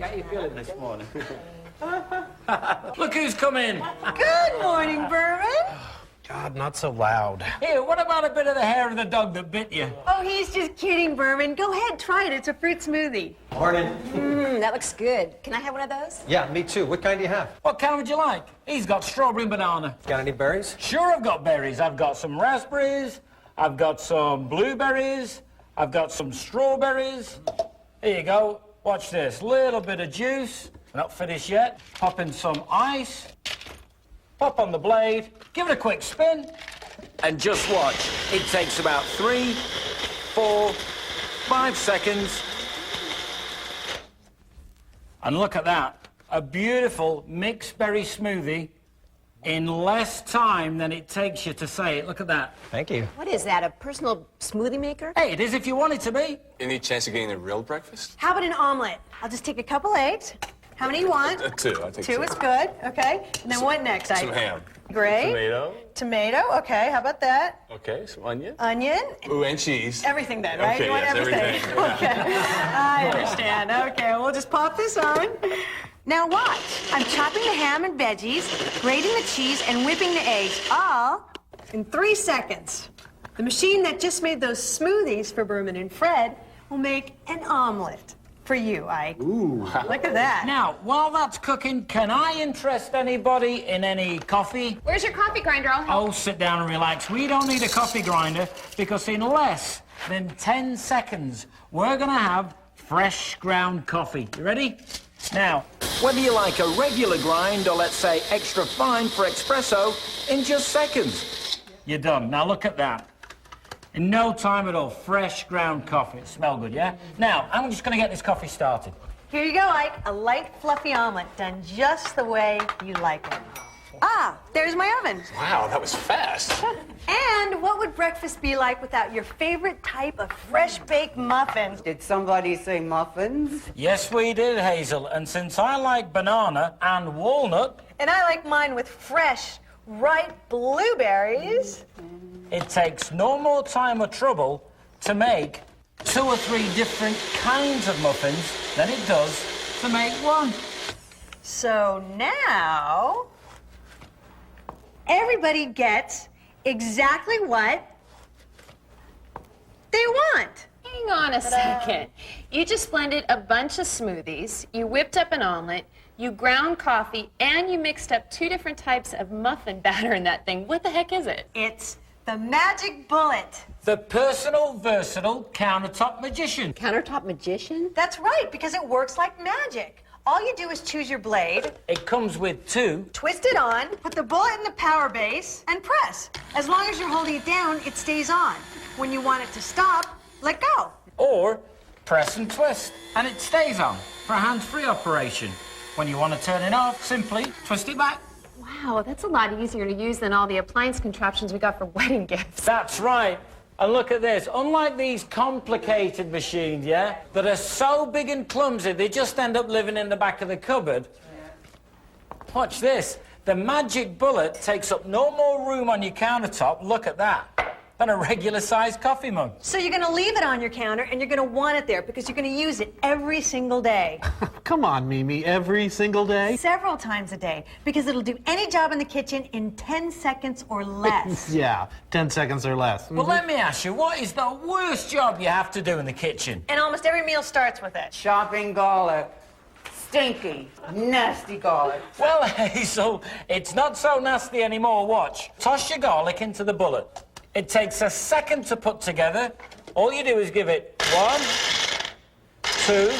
How you feeling this morning? Look who's come in. Good morning, Berman. God, not so loud. Here, what about a bit of the hair of the dog that bit you? Oh, he's just kidding, Berman. Go ahead, try it. It's a fruit smoothie. Morning. That looks good. Can I have one of those? Yeah, me too. What kind do you have? What kind would you like? He's got strawberry and banana. Got any berries? Sure, I've got berries. I've got some raspberries. I've got some blueberries. I've got some strawberries. Here you go. Watch this. Little bit of juice. Not finished yet. Pop in some ice. Pop on the blade. Give it a quick spin. And just watch. It takes about 3, 4, 5 seconds. And look at that. A beautiful mixed berry smoothie in less time than it takes you to say it. Look at that. Thank you. What is that, a personal smoothie maker? Hey, it is if you want it to be. Any chance of getting a real breakfast? How about an omelet? I'll just take a couple eggs. How many you want? 2. I'll take 2. Two is good, okay. And then what next? Some ham. Great. Tomato. Tomato, okay. How about that? Okay, some onion. Onion. Ooh, and cheese. Everything then, right? Okay, You want yes, everything? everything, yeah. Okay. I understand. Okay, we'll just pop this on. Now watch. I'm chopping the ham and veggies, grating the cheese, and whipping the eggs, all in 3 seconds. The machine that just made those smoothies for Berman and Fred will make an omelet for you, Ike. Ooh. Look at that. Now, while that's cooking, can I interest anybody in any coffee? Where's your coffee grinder? I'll help. Oh, sit down and relax. We don't need a coffee grinder because in less than 10 seconds, we're going to have fresh ground coffee. You ready? Now, whether you like a regular grind or let's say extra fine for espresso, in just seconds, you're done. Now look at that. In no time at all, fresh ground coffee. It smells good, yeah? Now, I'm just going to get this coffee started. Here you go, Ike. A light, fluffy omelet done just the way you like it. Ah, there's my oven. Wow, that was fast. And what would breakfast be like without your favorite type of fresh-baked muffins? Did somebody say muffins? Yes, we did, Hazel. And since I like banana and walnut, And I like mine with fresh, ripe blueberries. it takes no more time or trouble to make 2 or 3 different kinds of muffins than it does to make one. So now, everybody gets exactly what they want. Hang on a second. You just blended a bunch of smoothies, you whipped up an omelet, you ground coffee, and you mixed up 2 different types of muffin batter in that thing. What the heck is it? It's the Magic Bullet. The personal, versatile countertop magician. Countertop magician? That's right, because it works like magic. All you do is choose your blade, It comes with 2. twist it on, put the bullet in the power base, and press. As long as you're holding it down, it stays on. When you want it to stop, let go. Or press and twist, and it stays on for a hands-free operation. When you want to turn it off, simply twist it back. Wow, that's a lot easier to use than all the appliance contraptions we got for wedding gifts. That's right. And look at this. Unlike these complicated machines, yeah, that are so big and clumsy, they just end up living in the back of the cupboard. Watch this. The Magic Bullet takes up no more room on your countertop, look at that, than a regular-sized coffee mug. So you're gonna leave it on your counter and you're gonna want it there because you're gonna use it every single day. Come on, Mimi, every single day? Several times a day, because it'll do any job in the kitchen in 10 seconds or less. Yeah, 10 seconds or less. Well, let me ask you, what is the worst job you have to do in the kitchen? And almost every meal starts with it. Chopping garlic. Stinky, nasty garlic. Well, Hazel, it's not so nasty anymore. Watch. Toss your garlic into the bullet. It takes a second to put together. All you do is give it 1, 2,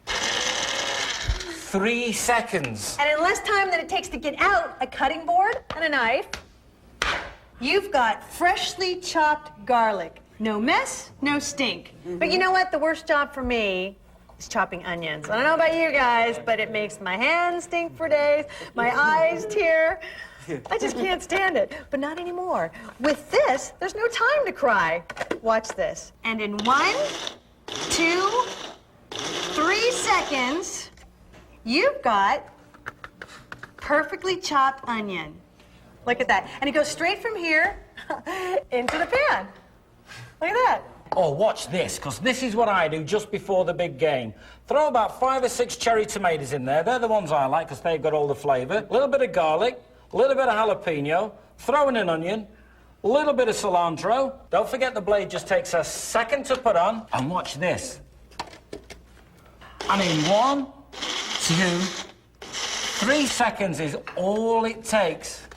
3 seconds. And in less time than it takes to get out a cutting board and a knife, you've got freshly chopped garlic. No mess, no stink. But you know what? The worst job for me is chopping onions. I don't know about you guys, but it makes my hands stink for days, my eyes tear. I just can't stand it, but not anymore. With this, there's no time to cry. Watch this. And in 1, 2, 3 seconds, you've got perfectly chopped onion. Look at that. And it goes straight from here into the pan. Look at that. Oh, watch this, because this is what I do just before the big game. Throw about 5 or 6 cherry tomatoes in there. They're the ones I like, because they've got all the flavour. A little bit of garlic, a little bit of jalapeno, throw in an onion, a little bit of cilantro. Don't forget the blade just takes a second to put on. And watch this. And in 1, 2, 3 seconds is all it takes.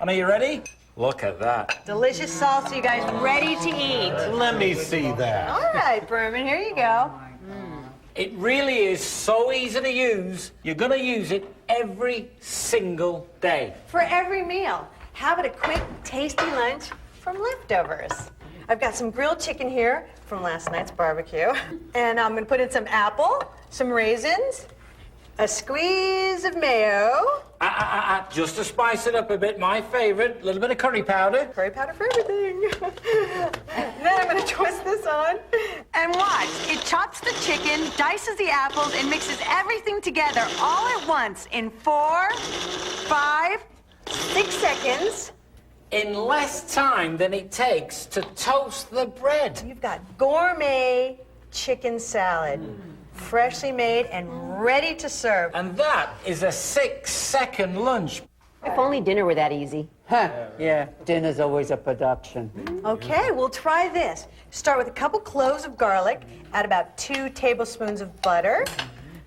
And are you ready? Look at that. Delicious salsa, you guys, ready to eat. Let me see that. All right, Berman, here you go. It really is so easy to use. You're going to use it every single day. For every meal, have it a quick, tasty lunch from leftovers. I've got some grilled chicken here from last night's barbecue. And I'm gonna put in some apple, some raisins, a squeeze of mayo. Just to spice it up a bit, my favourite, a little bit of curry powder. Curry powder for everything. Then I'm gonna twist this on. And watch, it chops the chicken, dices the apples, and mixes everything together all at once in 4, 5, 6 seconds. In less time than it takes to toast the bread. You've got gourmet chicken salad, freshly made and ready to serve. And that is a 6-second lunch. If only dinner were that easy. Huh, yeah, dinner's always a production. Okay, we'll try this. Start with a couple cloves of garlic, add about 2 tablespoons of butter,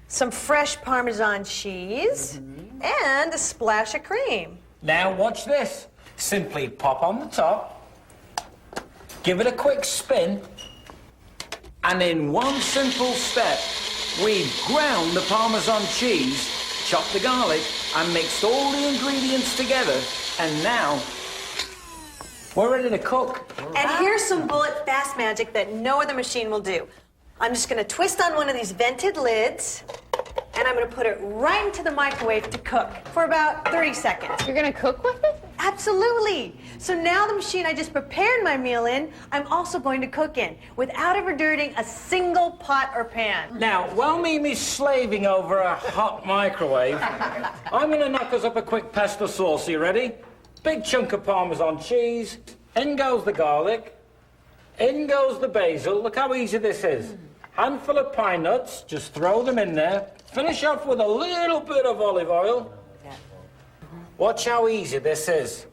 some fresh Parmesan cheese, and a splash of cream. Now watch this. Simply pop on the top, give it a quick spin, and in one simple step, we've ground the Parmesan cheese, chopped the garlic, and mixed all the ingredients together, and now we're ready to cook. And here's some bullet fast magic that no other machine will do. I'm just gonna twist on one of these vented lids, and I'm gonna put it right into the microwave to cook for about 30 seconds. You're gonna cook with it? Absolutely. So now the machine I just prepared my meal in, I'm also going to cook in without ever dirtying a single pot or pan. Now, while Mimi's slaving over a hot microwave, I'm going to knock us up a quick pesto sauce. Are you ready? Big chunk of Parmesan cheese. In goes the garlic. In goes the basil. Look how easy this is. Handful of pine nuts. Just throw them in there. Finish off with a little bit of olive oil. Watch how easy this is.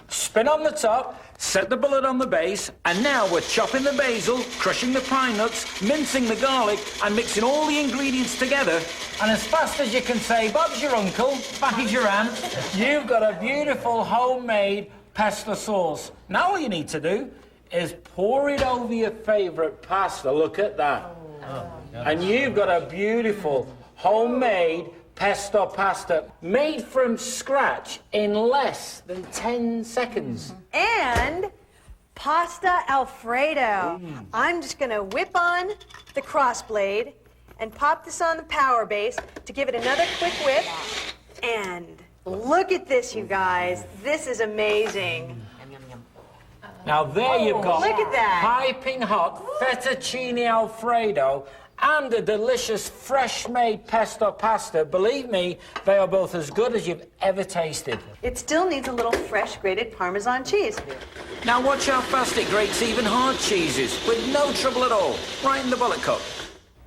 Spin on the top, set the bullet on the base, and now we're chopping the basil, crushing the pine nuts, mincing the garlic, and mixing all the ingredients together. And as fast as you can say, Bob's your uncle, Fatty's your aunt, you've got a beautiful homemade pesto sauce. Now all you need to do is pour it over your favourite pasta. Look at that. And you've got a beautiful homemade pesto pasta made from scratch in less than 10 seconds. And pasta Alfredo. I'm just gonna whip on the crossblade and pop this on the power base to give it another quick whip. And look at this, you guys. This is amazing. Now there you've got look at that. piping hot fettuccine Alfredo and a delicious fresh-made pesto pasta. Believe me, they are both as good as you've ever tasted. It still needs a little fresh grated Parmesan cheese. Now watch how fast it grates even hard cheeses with no trouble at all. Right in the bullet cup.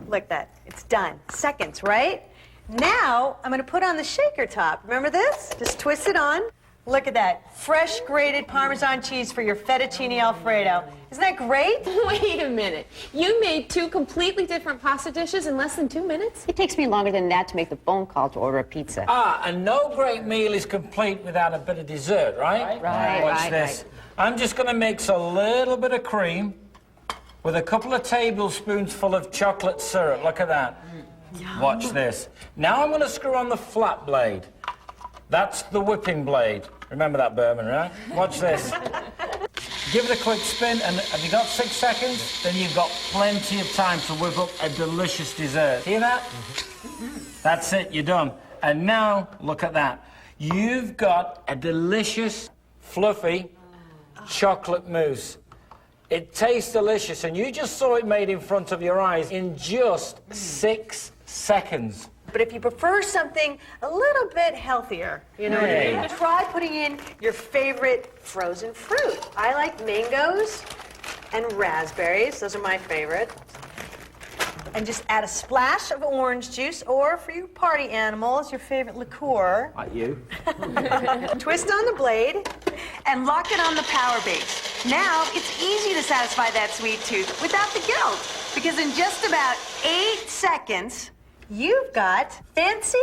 Look at that. It's done. Seconds, right? Now, I'm gonna put on the shaker top. Remember this? Just twist it on. Look at that. Fresh grated Parmesan cheese for your fettuccine Alfredo. Isn't that great? Wait a minute. You made 2 completely different pasta dishes in less than 2 minutes? It takes me longer than that to make the phone call to order a pizza. And no great meal is complete without a bit of dessert, right? Right, Watch right, this. I'm just going to mix a little bit of cream with a couple of tablespoons full of chocolate syrup. Look at that. Watch this. Now I'm going to screw on the flat blade. That's the whipping blade. Remember that, Berman, right? Watch this. Give it a quick spin, and have you got 6 seconds? Then you've got plenty of time to whip up a delicious dessert. Hear that? That's it, you're done. And now, look at that. You've got a delicious, fluffy chocolate mousse. It tastes delicious, and you just saw it made in front of your eyes in just 6 seconds. But if you prefer something a little bit healthier, you know what I mean? Try putting in your favorite frozen fruit. I like mangoes and raspberries. Those are my favorite. And just add a splash of orange juice, or for you party animals, your favorite liqueur. Like you. Twist on the blade and lock it on the power base. Now it's easy to satisfy that sweet tooth without the guilt, because in just about 8 seconds, you've got fancy,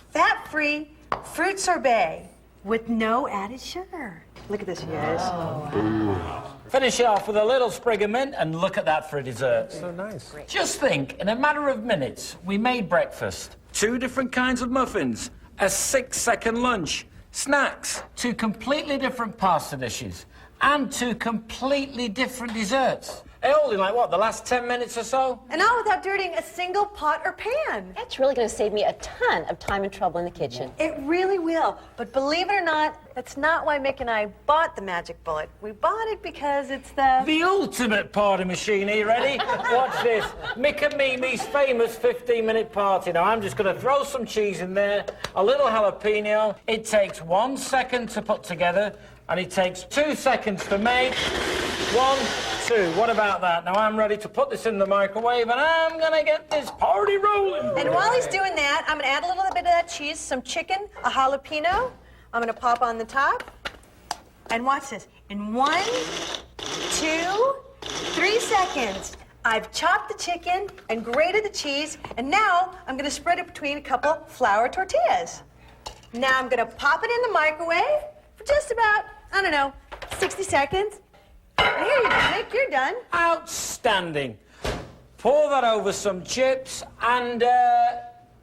fat-free fruit sorbet with no added sugar. Look at this, you guys. Finish it off with a little sprig of mint and look at that for a dessert. So nice. Just think, in a matter of minutes, we made breakfast, 2 different kinds of muffins, a 6-second lunch, snacks, 2 completely different pasta dishes, and 2 completely different desserts. All in like what, the last 10 minutes or so? And all without dirtying a single pot or pan. That's really going to save me a ton of time and trouble in the kitchen. It really will. But believe it or not, that's not why Mick and I bought the Magic Bullet. We bought it because it's The ultimate party machine. Are you ready? Watch this. Mick and Mimi's famous 15-minute party. Now, I'm just going to throw some cheese in there, a little jalapeno. It takes 1 second to put together, and it takes 2 seconds to make. 1, 2. What about that? Now, I'm ready to put this in the microwave, and I'm going to get this party rolling. And while he's doing that, I'm going to add a little bit of that cheese, some chicken, a jalapeno. I'm going to pop on the top. And watch this. In 1, 2, 3 seconds, I've chopped the chicken and grated the cheese, and now I'm going to spread it between a couple flour tortillas. Now I'm going to pop it in the microwave for just about, 60 seconds. And here you go, Mick, you're done. Outstanding. Pour that over some chips and,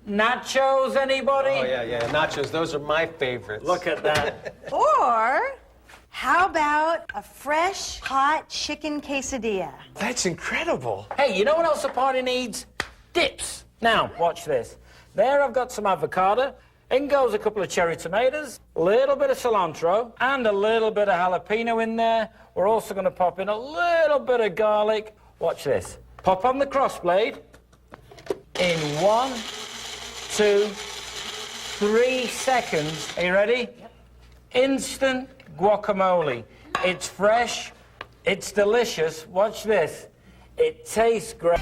nachos, anybody? Oh, yeah. Nachos, those are my favorites. Look at that. Or how about a fresh, hot chicken quesadilla? That's incredible. Hey, you know what else a party needs? Dips. Now, watch this. There I've got some avocado. In goes a couple of cherry tomatoes, a little bit of cilantro, and a little bit of jalapeno in there. We're also going to pop in a little bit of garlic. Watch this. Pop on the crossblade in 1, 2, 3 seconds. Are you ready? Yep. Instant guacamole. It's fresh. It's delicious. Watch this. It tastes great.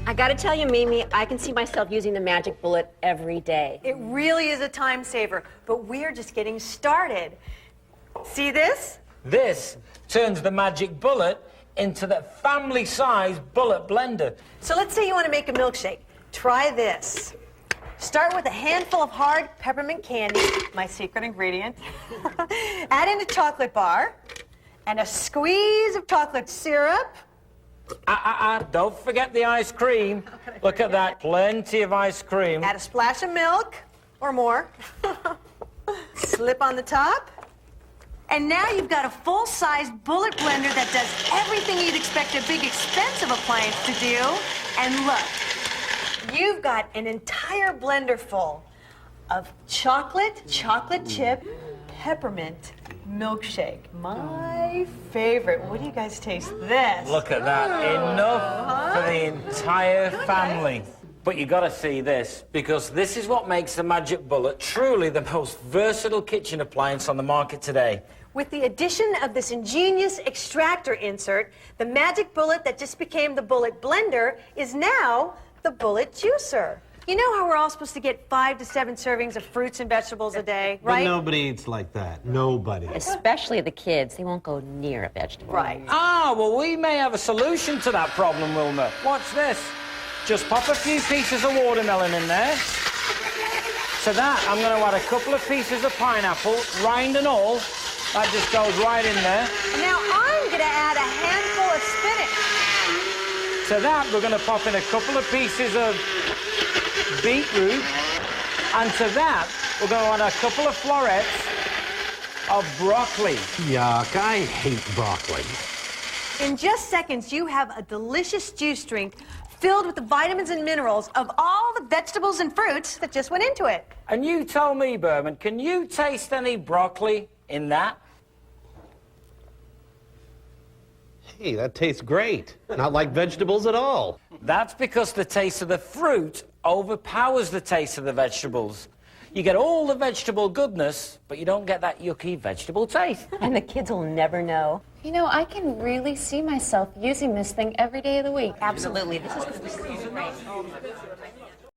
I gotta tell you, Mimi, I can see myself using the Magic Bullet every day. It really is a time saver, but we're just getting started. See this? This turns the Magic Bullet into the family-size bullet blender. So let's say you want to make a milkshake. Try this. Start with a handful of hard peppermint candy, my secret ingredient. Add in a chocolate bar and a squeeze of chocolate syrup. Don't forget the ice cream. Look at that, plenty of ice cream. Add a splash of milk, or more. Slip on the top. And now you've got a full-sized bullet blender that does everything you'd expect a big, expensive appliance to do. And look, you've got an entire blender full of chocolate chip, peppermint milkshake. My favorite. What do you guys taste? This. Look at that, enough for the entire family. But you gotta see this, because this is what makes the Magic Bullet truly the most versatile kitchen appliance on the market today. With the addition of this ingenious extractor insert, the Magic Bullet that just became the Bullet Blender is now the Bullet Juicer. You know how we're all supposed to get 5 to 7 servings of fruits and vegetables a day, right? But nobody eats like that. Nobody. Especially the kids. They won't go near a vegetable. Right. Well, we may have a solution to that problem, Wilma. Watch this. Just pop a few pieces of watermelon in there. To that, I'm going to add a couple of pieces of pineapple, rind and all. That just goes right in there. And now I'm going to add a handful of spinach. To that, we're going to pop in a couple of pieces of beetroot. And to that, we're going to add a couple of florets of broccoli. Yuck, I hate broccoli. In just seconds, you have a delicious juice drink filled with the vitamins and minerals of all the vegetables and fruits that just went into it. And you tell me, Berman, can you taste any broccoli in that? Hey, that tastes great. Not like vegetables at all. That's because the taste of the fruit overpowers the taste of the vegetables. You get all the vegetable goodness, but you don't get that yucky vegetable taste. And the kids will never know. You know, I can really see myself using this thing every day of the week. Absolutely. This is great.